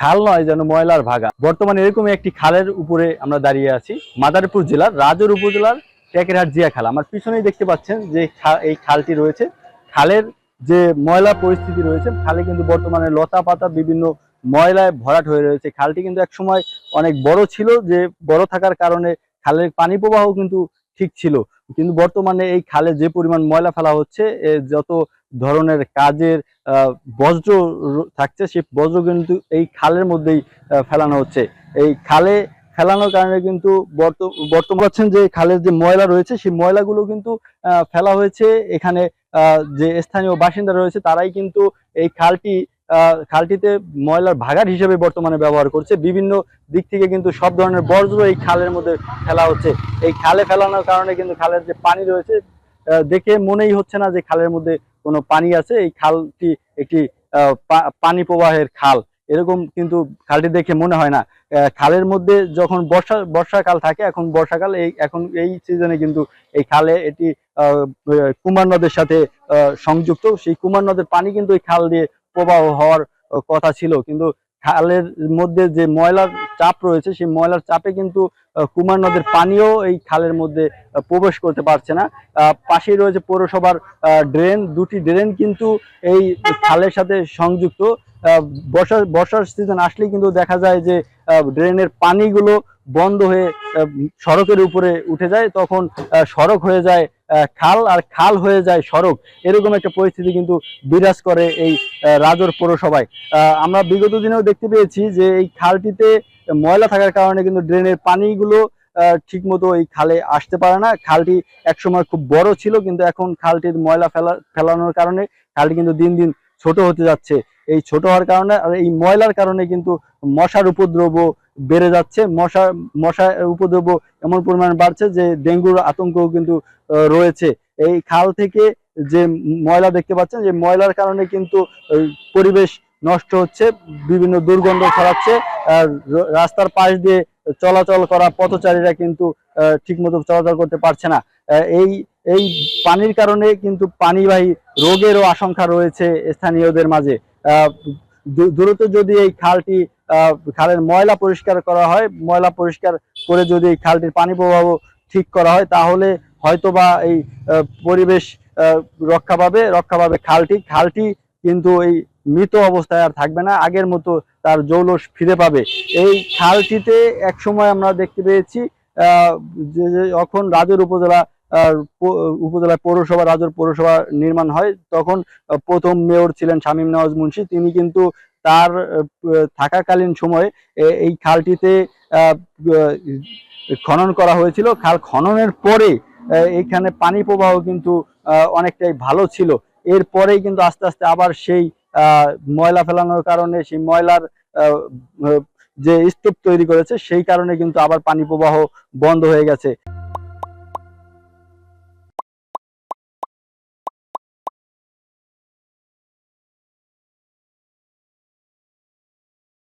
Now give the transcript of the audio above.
খাল নয় যেন ময়লার ভাগা। বর্তমানে এরকমই একটি খালের উপরে আমরা দাঁড়িয়ে আছি, মাদারীপুর জেলার রাজৌর উপজেলার টেকেরহাট জিয়া খাল। আমার পিছনেই দেখতে পাচ্ছেন যে এই খালটি রয়েছে। খালের যে ময়লা পরিস্থিতি রয়েছে, খালে কিন্তু বর্তমানে লতা পাতা বিভিন্ন ময়লায় ভরাট হয়ে রয়েছে। খালটি কিন্তু একসময় অনেক বড় ছিল, যে বড় থাকার কারণে খালের পানি প্রবাহ কিন্তু ঠিক ছিল। কিন্তু বর্তমানে এই খালে যে পরিমাণ ময়লা ফেলা হচ্ছে, যত ধরনের কাজের বজ্র থাকছে, সেই বজ্র কিন্তু এই খালের মধ্যেই ফেলানো হচ্ছে। এই খালে ফেলানোর কারণে কিন্তু বর্তমান যে খালের যে ময়লা রয়েছে, সেই ময়লাগুলো কিন্তু ফেলা হয়েছে এখানে। যে স্থানীয় বাসিন্দা রয়েছে তারাই কিন্তু এই খালটিতে ময়লার ভাগাড় হিসেবে বর্তমানে ব্যবহার করছে। বিভিন্ন দিক থেকে কিন্তু সব ধরনের বর্জ্য এই খালের মধ্যে ফেলা হচ্ছে। এই খালে ফেলানোর কারণে কিন্তু খালের যে পানি রয়েছে, দেখে মনেই হচ্ছে না যে খালের মধ্যে কোনো পানি আছে। এই খালটি একটি পানি প্রবাহের খাল, এরকম কিন্তু খালটি দেখে মনে হয় না। খালের মধ্যে যখন বর্ষাকাল থাকে, এখন বর্ষাকাল, এখন এই সিজনে কিন্তু এই খালে এটি কুমার নদের সাথে সংযুক্ত। সেই কুমার নদের পানি কিন্তু এই খাল দিয়ে প্রবাহ হওয়ার কথা ছিল, কিন্তু খালের মধ্যে যে ময়লার চাপ রয়েছে, সেই ময়লার চাপে কিন্তু কুমার নদের পানিও এই খালের মধ্যে প্রবেশ করতে পারছে না। পাশেই রয়েছে পৌরসভার ড্রেন, দুটি ড্রেন কিন্তু এই খালের সাথে সংযুক্ত। বর্ষার সিজন আসলেই কিন্তু দেখা যায় যে ড্রেনের পানিগুলো বন্ধ হয়ে সড়কের উপরে উঠে যায়, তখন সড়ক হয়ে যায় খাল, আর খাল হয়ে যায় সড়ক। এরকম একটা পরিস্থিতি কিন্তু বিরাজ করে এই রাজৌর পৌরসভায়। আমরা বিগত দিনেও দেখতে পেয়েছি যে এই খালটিতে ময়লা থাকার কারণে কিন্তু ড্রেনের পানিগুলো ঠিক মতো এই খালে আসতে পারে না। খালটি একসময় খুব বড় ছিল, কিন্তু এখন খালটির ময়লা ফেলানোর কারণে খালটি কিন্তু দিন দিন ছোট হতে যাচ্ছে। এই ছোট হওয়ার কারণে আর এই ময়লার কারণে কিন্তু মশার উপদ্রব বেড়ে যাচ্ছে। মশার উপদ্রব এমন পরিমাণ বাড়ছে যে ডেঙ্গুর আতঙ্কও কিন্তু রয়েছে। এই খাল থেকে যে ময়লা দেখতে পাচ্ছেন, যে ময়লার কারণে কিন্তু পরিবেশ নষ্ট হচ্ছে, বিভিন্ন দুর্গন্ধ ছড়াচ্ছে। আর রাস্তার পাশ দিয়ে চলাচল করা পথচারীরা কিন্তু ঠিকমতো চলাচল করতে পারছে না। এই এই পানির কারণে কিন্তু পানিবাহী রোগেরও আশঙ্কা রয়েছে স্থানীয়দের মাঝে। দ্রুত যদি এই খালের ময়লা পরিষ্কার করা হয়, ময়লা পরিষ্কার করে যদি এই খালটির পানি প্রবাহ ঠিক করা হয়, তাহলে হয়তোবা এই পরিবেশ রক্ষা পাবে খালটি কিন্তু এই মৃত অবস্থায় আর থাকবে না, আগের মতো তার জৌলস ফিরে পাবে। এই খালটিতে এক সময় আমরা দেখতে পেয়েছি যখন রাজৌর পৌরসভা রাজৌর পৌরসভা নির্মাণ হয়, তখন প্রথম মেয়র ছিলেন শামীম নওয়াজ মুন্সী। তিনি কিন্তু তার থাকাকালীন সময়ে এই খালটিতে খনন করা হয়েছিল। খাল খননের পরে এখানে পানি প্রবাহ কিন্তু অনেকটাই ভালো ছিল। এরপরেই কিন্তু আস্তে আস্তে আবার সেই ময়লা ফেলানোর কারণে, সেই ময়লার যে স্তূপ তৈরি করেছে, সেই কারণে কিন্তু আবার পানি প্রবাহ বন্ধ হয়ে গেছে।